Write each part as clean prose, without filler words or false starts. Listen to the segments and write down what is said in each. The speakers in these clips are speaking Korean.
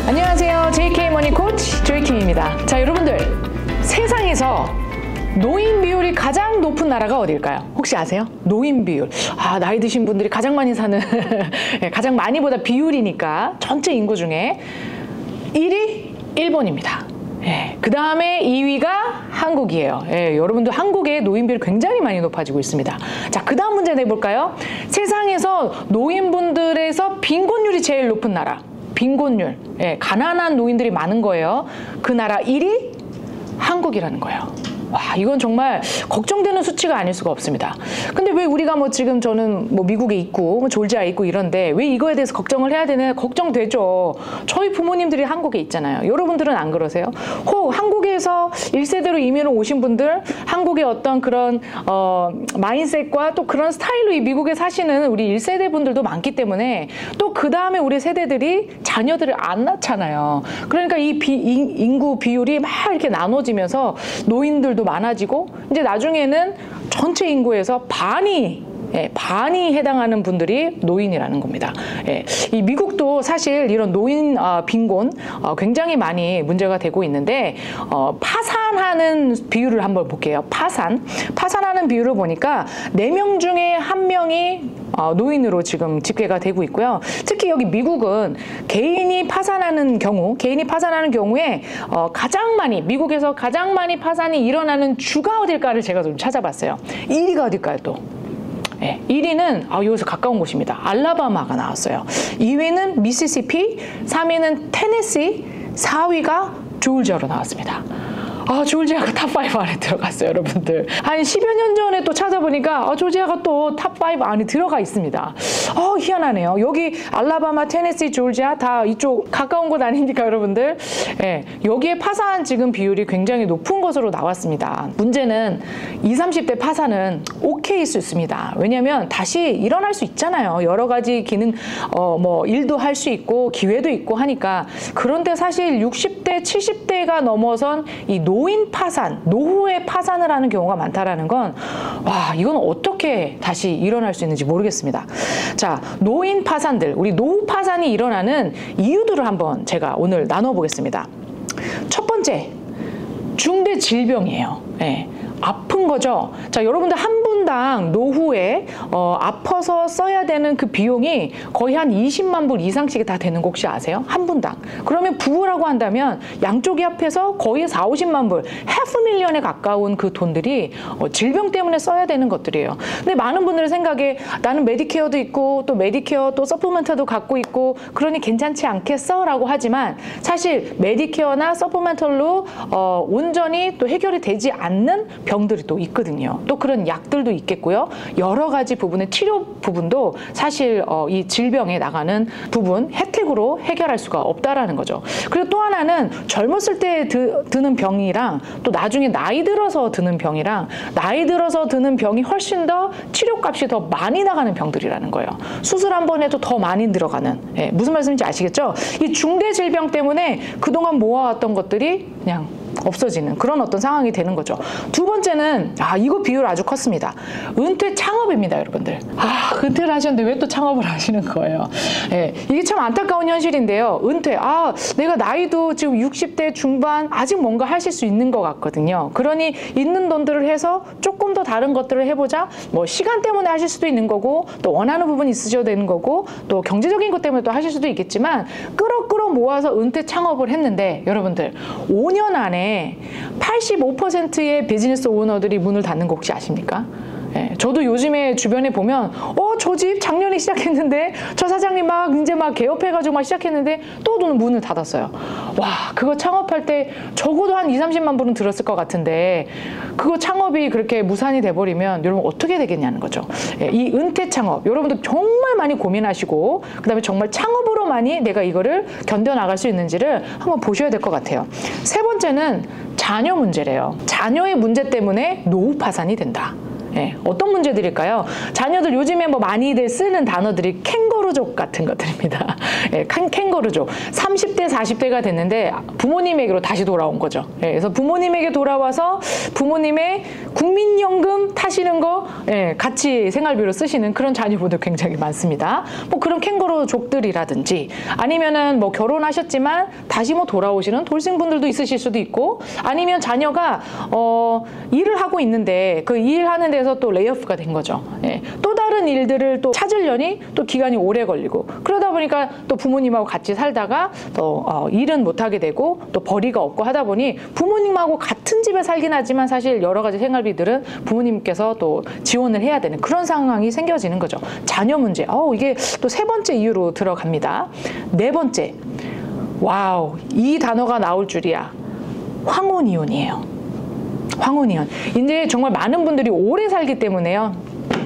안녕하세요. JK머니 코치 조이킴입니다. 자, 여러분들, 세상에서 노인 비율이 가장 높은 나라가 어딜까요? 혹시 아세요? 노인 비율. 나이 드신 분들이 가장 많이 사는 가장 많이보다 비율이니까 전체 인구 중에 1위 일본입니다. 그 다음에 2위가 한국이에요. 여러분들 한국의 노인 비율이 굉장히 많이 높아지고 있습니다. 자, 그 다음 문제 내볼까요? 세상에서 노인분들에서 빈곤율이 제일 높은 나라. 빈곤율. 가난한 노인들이 많은 거예요. 그 나라 1위 한국이라는 거예요. 와, 이건 정말 걱정되는 수치가 아닐 수가 없습니다. 근데 왜 우리가 지금 저는 미국에 있고 졸지아에 있고 이런데 왜 이거에 대해서 걱정을 해야 되나? 걱정되죠. 저희 부모님들이 한국에 있잖아요. 여러분들은 안 그러세요? 혹 한국에서 1세대로 이민을 오신 분들, 한국의 어떤 그런 마인셋과 또 그런 스타일로 이 미국에 사시는 우리 1세대 분들도 많기 때문에 또 그 다음에 우리 세대들이 자녀들을 안 낳잖아요. 그러니까 이 인구 비율이 막 이렇게 나눠지면서 노인들도 많아지고 이제 나중에는 전체 인구에서 반이 해당하는 분들이 노인이라는 겁니다. 이 미국도 사실 이런 노인 빈곤 굉장히 많이 문제가 되고 있는데 파산하는 비율을 한번 볼게요. 파산하는 비율을 보니까 4명 중에 1명이 노인으로 지금 집계가 되고 있고요. 특히 여기 미국은 개인이 파산하는 경우에 미국에서 가장 많이 파산이 일어나는 주가 어딜까를 제가 좀 찾아봤어요. 1위가 어딜까요 또? 1위는 여기서 가까운 곳입니다. 알라바마가 나왔어요. 2위는 미시시피, 3위는 테네시, 4위가 조지아로 나왔습니다. 조지아가 탑5 안에 들어갔어요, 여러분들. 한 10여 년 전에 또 찾아보니까 조지아가 또 탑5 안에 들어가 있습니다. 희한하네요. 여기 알라바마, 테네시, 조지아 다 이쪽 가까운 곳 아닙니까, 여러분들? 여기에 파산 지금 비율이 굉장히 높은 것으로 나왔습니다. 문제는 20, 30대 파산은 오케이일 수 있습니다. 왜냐하면 다시 일어날 수 있잖아요. 여러 가지 기능, 일도 할 수 있고 기회도 있고 하니까. 그런데 사실 60대, 70대가 넘어선 이 노인 파산, 노후에 파산을 하는 경우가 많다라는 건 이건 어떻게 다시 일어날 수 있는지 모르겠습니다. 자, 노인 파산들, 우리 노후 파산이 일어나는 이유들을 한번 제가 오늘 나눠보겠습니다. 첫 번째, 중대 질병이에요. 아픈 거죠. 자, 여러분들 한 분당 노후에 아파서 써야 되는 그 비용이 거의 한 20만 불 이상씩 다 되는 거 혹시 아세요? 한 분당. 그러면 부부라고 한다면 양쪽이 합해서 거의 4, 50만 불, $500,000에 가까운 그 돈들이 질병 때문에 써야 되는 것들이에요. 근데 많은 분들의 생각에 나는 메디케어도 있고 또 메디케어 또 서포먼트도 갖고 있고 그러니 괜찮지 않겠어? 라고 하지만 사실 메디케어나 서포먼털로 온전히 또 해결이 되지 않는 병들이 또 있거든요. 또 그런 약들도 있겠고요. 여러 가지 부분의 치료 부분도 사실 이 질병에 나가는 부분 혜택으로 해결할 수가 없다라는 거죠. 그리고 또 하나는 젊었을 때 드는 병이랑 또 나중에 나이 들어서 드는 병이랑 나이 들어서 드는 병이 훨씬 더 치료값이 더 많이 나가는 병들이라는 거예요. 수술 한 번 해도 더 많이 들어가는. 무슨 말씀인지 아시겠죠? 이 중대 질병 때문에 그동안 모아왔던 것들이 그냥 없어지는 그런 어떤 상황이 되는 거죠. 두 번째는 이거 비율 아주 컸습니다. 은퇴 창업입니다, 여러분들. 은퇴를 하셨는데 왜 또 창업을 하시는 거예요? 이게 참 안타까운 현실인데요. 은퇴, 내가 나이도 지금 60대 중반 아직 뭔가 하실 수 있는 것 같거든요. 그러니 있는 돈들을 해서 조금 더 다른 것들을 해보자. 시간 때문에 하실 수도 있는 거고 또 원하는 부분이 있으셔야 되는 거고 또 경제적인 것 때문에 또 하실 수도 있겠지만 끌어 모아서 은퇴 창업을 했는데 여러분들 5년 안에 85%의 비즈니스 오너들이 문을 닫는 거 혹시 아십니까? 저도 요즘에 주변에 보면 저 집 작년에 시작했는데 저 사장님 이제 개업해가지고 시작했는데 또 문을 닫았어요. 그거 창업할 때 적어도 한 20, 30만 불은 들었을 것 같은데 그거 창업이 그렇게 무산이 돼버리면 여러분 어떻게 되겠냐는 거죠. 이 은퇴 창업 여러분들 정말 많이 고민하시고 그 다음에 정말 창업으로만이 내가 이거를 견뎌나갈 수 있는지를 한번 보셔야 될 것 같아요. 세 번째는 자녀 문제래요. 자녀의 문제 때문에 노후 파산이 된다. 예, 어떤 문제들일까요? 자녀들 요즘에 뭐 많이들 쓰는 단어들이 캥거루족 같은 것들입니다. 예, 캥거루족. 30대, 40대가 됐는데 부모님에게로 다시 돌아온 거죠. 예, 그래서 부모님에게 돌아와서 부모님의 국민연금 타시는 거 예, 같이 생활비로 쓰시는 그런 자녀분들 굉장히 많습니다. 뭐 그런 캥거루족들이라든지 아니면은 뭐 결혼하셨지만 다시 뭐 돌아오시는 돌싱분들도 있으실 수도 있고 아니면 자녀가 일을 하고 있는데 그 일하는 데서 또 레이오프가 된 거죠. 예. 또 다른 일들을 또 찾으려니 또 기간이 오래 걸리고 그러다 보니까 또 부모님하고 같이 살다가 또 일은 못하게 되고 또 벌이가 없고 하다 보니 부모님하고 같은 집에 살긴 하지만 사실 여러 가지 생활비들은 부모님께서 또 지원을 해야 되는 그런 상황이 생겨지는 거죠. 자녀 문제. 이게 또 세 번째 이유로 들어갑니다. 네 번째. 와우, 이 단어가 나올 줄이야. 황혼이혼이에요. 황혼이혼. 이제 정말 많은 분들이 오래 살기 때문에요.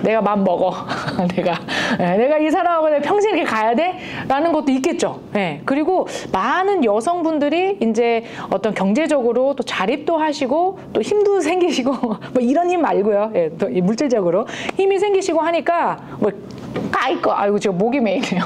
내가 맘 먹어. 내가 이 사람하고 내가 평생 이렇게 가야 돼? 라는 것도 있겠죠. 예. 그리고 많은 여성분들이 이제 어떤 경제적으로 또 자립도 하시고 또 힘도 생기시고 뭐 이런 힘 말고요. 예. 또 물질적으로 힘이 생기시고 하니까 뭐 까이꺼. 아이고 저 목이 메이네요.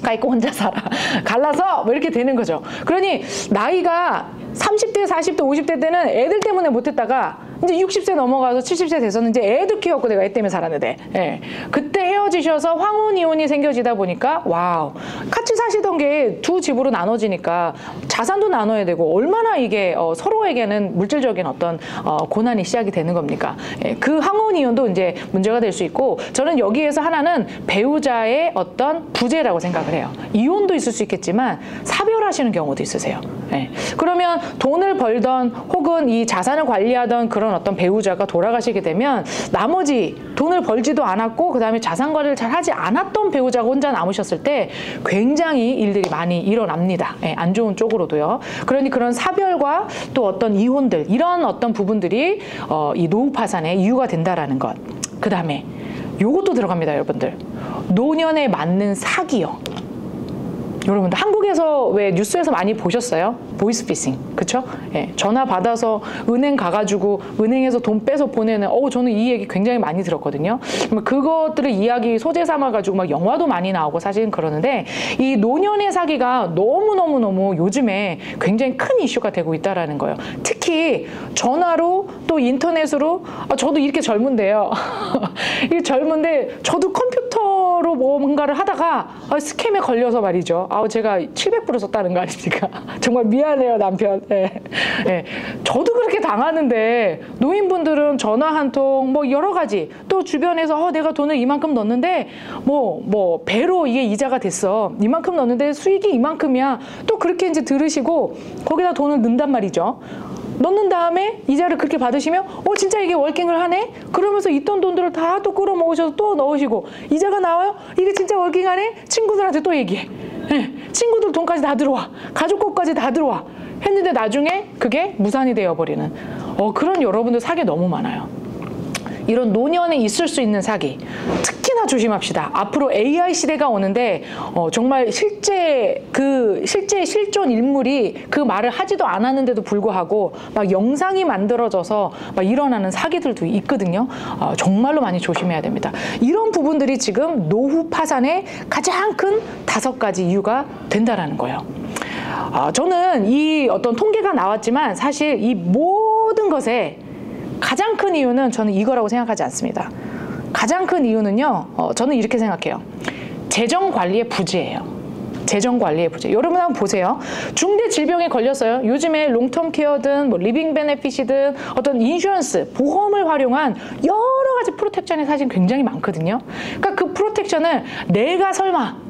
까이꺼 혼자 살아. 갈라서 뭐 이렇게 되는 거죠. 그러니 나이가 30대, 40대, 50대 때는 애들 때문에 못했다가 이제 60세 넘어가서 70세 돼서는 이제 애도 키웠고 내가 애 때문에 살았는데 예. 그때 헤어지셔서 황혼이혼이 생겨지다 보니까 와우 같이 사시던 게 두 집으로 나눠지니까 자산도 나눠야 되고 얼마나 이게 서로에게는 물질적인 어떤 고난이 시작이 되는 겁니까? 예. 그 황혼이혼도 이제 문제가 될 수 있고 저는 여기에서 하나는 배우자의 어떤 부재라고 생각을 해요. 이혼도 있을 수 있겠지만 사별하시는 경우도 있으세요. 예. 그러면 돈을 벌던 혹은 이 자산을 관리하던 그런 어떤 배우자가 돌아가시게 되면 나머지 돈을 벌지도 않았고 그 다음에 자산 관리를 잘 하지 않았던 배우자가 혼자 남으셨을 때 굉장히 일들이 많이 일어납니다. 예, 안 좋은 쪽으로도요. 그러니 그런 사별과 또 어떤 이혼들 이런 어떤 부분들이 이 노후 파산의 이유가 된다라는 것. 그 다음에 요것도 들어갑니다, 여러분들. 노년에 맞는 사기요. 여러분들 한국에서 왜 뉴스에서 많이 보셨어요? 보이스피싱, 그쵸? 예, 전화 받아서 은행 가가지고 은행에서 돈 빼서 보내는 저는 이 얘기 굉장히 많이 들었거든요. 그것들을 이야기 소재 삼아가지고 막 영화도 많이 나오고 사실은 그러는데 이 노년의 사기가 너무너무너무 요즘에 굉장히 큰 이슈가 되고 있다라는 거예요. 특히 전화로 또 인터넷으로 저도 이렇게 젊은데요. 이게 젊은데 저도 컴퓨터로 뭔가를 하다가 스캠에 걸려서 말이죠. 제가 700불을 썼다는 거 아닙니까? 정말 미안해요, 남편. 예. 예. 저도 그렇게 당하는데 노인분들은 전화 한 통 뭐 여러 가지 또 주변에서 내가 돈을 이만큼 넣었는데 뭐 배로 이게 이자가 됐어. 이만큼 넣었는데 수익이 이만큼이야. 또 그렇게 이제 들으시고 거기다 돈을 넣는단 말이죠. 넣는 다음에 이자를 그렇게 받으시면 진짜 이게 월킹을 하네? 그러면서 있던 돈들을 다 또 끌어모으셔서 또 넣으시고 이자가 나와요? 이게 진짜 월킹하네? 친구들한테 또 얘기해. 네, 친구들 돈까지 다 들어와. 가족 것까지 다 들어와. 했는데 나중에 그게 무산이 되어버리는 그런 여러분들 사기 너무 많아요. 이런 노년에 있을 수 있는 사기 특히나 조심합시다. 앞으로 AI 시대가 오는데 정말 실제 실존 인물이 그 말을 하지도 않았는데도 불구하고 막 영상이 만들어져서 막 일어나는 사기들도 있거든요. 정말로 많이 조심해야 됩니다. 이런 부분들이 지금 노후 파산의 가장 큰 5가지 이유가 된다라는 거예요. 저는 이 어떤 통계가 나왔지만 사실 이 모든 것에 가장 큰 이유는 저는 이거라고 생각하지 않습니다. 가장 큰 이유는요, 저는 이렇게 생각해요. 재정 관리의 부재예요. 재정 관리의 부재. 여러분 한번 보세요. 중대 질병에 걸렸어요. 요즘에 롱텀 케어든 뭐 리빙 베네핏이든 어떤 인슈런스, 보험을 활용한 여러 가지 프로텍션이 사실 굉장히 많거든요. 그러니까 그 프로텍션을 내가 설마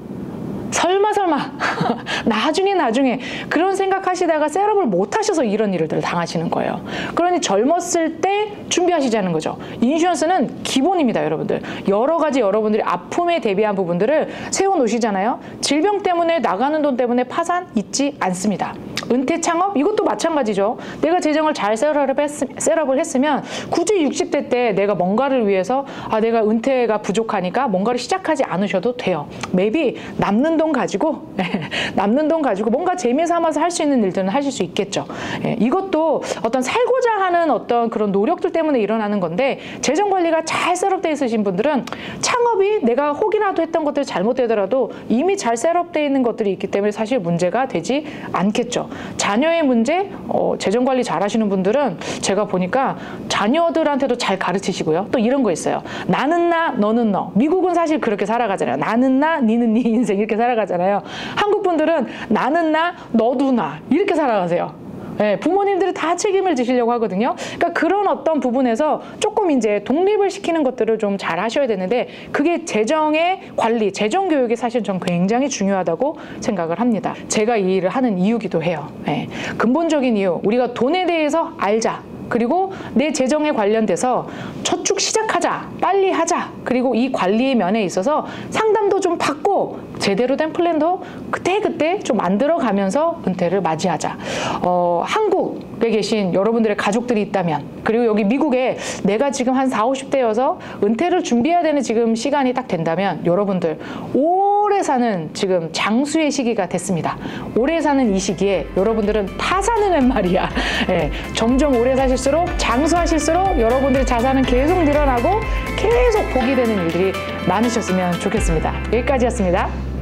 나중에 그런 생각하시다가 셋업을 못 하셔서 이런 일을 당하시는 거예요. 그러니 젊었을 때 준비하시자는 거죠. 인슈런스는 기본입니다, 여러분들. 여러 가지 여러분들이 아픔에 대비한 부분들을 세워놓으시잖아요. 질병 때문에 나가는 돈 때문에 파산 있지 않습니다. 은퇴 창업? 이것도 마찬가지죠. 내가 재정을 잘 셋업을 했으면 굳이 60대 때 내가 뭔가를 위해서 내가 은퇴가 부족하니까 뭔가를 시작하지 않으셔도 돼요. maybe 남는 돈 가지고 뭔가 재미 삼아서 할 수 있는 일들은 하실 수 있겠죠. 이것도 어떤 살고자 하는 어떤 그런 노력들 때문에 일어나는 건데, 재정 관리가 잘 셋업되어 있으신 분들은 창업이 내가 혹이라도 했던 것들이 잘못되더라도 이미 잘 셋업되어 있는 것들이 있기 때문에 사실 문제가 되지 않겠죠. 자녀의 문제, 재정 관리 잘 하시는 분들은 제가 보니까 자녀들한테도 잘 가르치시고요. 또 이런 거 있어요. 나는 나, 너는 너. 미국은 사실 그렇게 살아가잖아요. 나는 나, 니는 니 인생 이렇게 살아가잖아요. 한국 분들은 나는 나, 너도 나 이렇게 살아가세요. 네, 부모님들이 다 책임을 지시려고 하거든요. 그러니까 그런 어떤 부분에서 조금 이제 독립을 시키는 것들을 좀 잘 하셔야 되는데, 그게 재정의 관리, 재정 교육이 사실 전 굉장히 중요하다고 생각을 합니다. 제가 이 일을 하는 이유기도 해요. 네, 근본적인 이유, 우리가 돈에 대해서 알자. 그리고 내 재정에 관련돼서 저축 시작하자, 빨리 하자. 그리고 이 관리의 면에 있어서 상담도 좀 받고 제대로 된 플랜도 그때그때 좀 만들어가면서 은퇴를 맞이하자. 한국에 계신 여러분들의 가족들이 있다면, 그리고 여기 미국에 내가 지금 한 40, 50대여서 은퇴를 준비해야 되는 지금 시간이 딱 된다면, 여러분들 오래 사는 지금 장수의 시기가 됐습니다. 오래 사는 이 시기에 여러분들은 타산은 말이야. 예, 점점 오래 사실수록, 장수하실수록 여러분들의 자산은 계속 늘어나고 계속 복이 되는 일들이 많으셨으면 좋겠습니다. 여기까지였습니다.